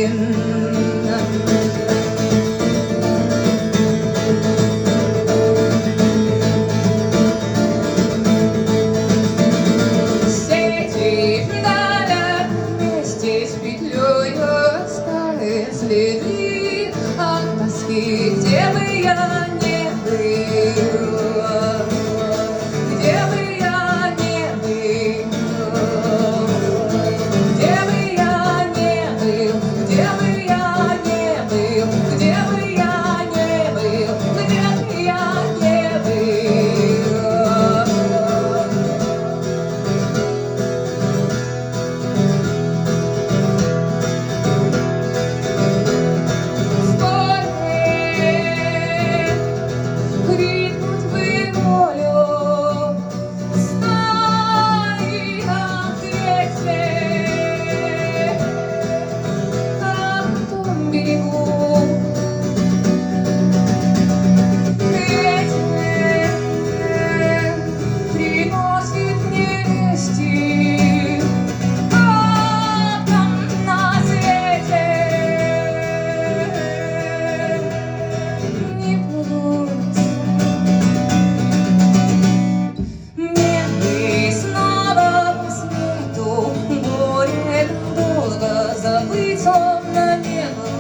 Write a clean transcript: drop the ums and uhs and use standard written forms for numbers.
Сети вдаль вместе с петлей старые следы от тоски, где бы я не был, где бы я не был, где бы я не был, где бы я не был, где бы я не был, где бы я не был. Крикнуть бы волю стаи на ветре, на том берегу. Ветер приносит мне вести, как там на свете не будут. Мне бы снова по свету горе долго забыть, словно не было.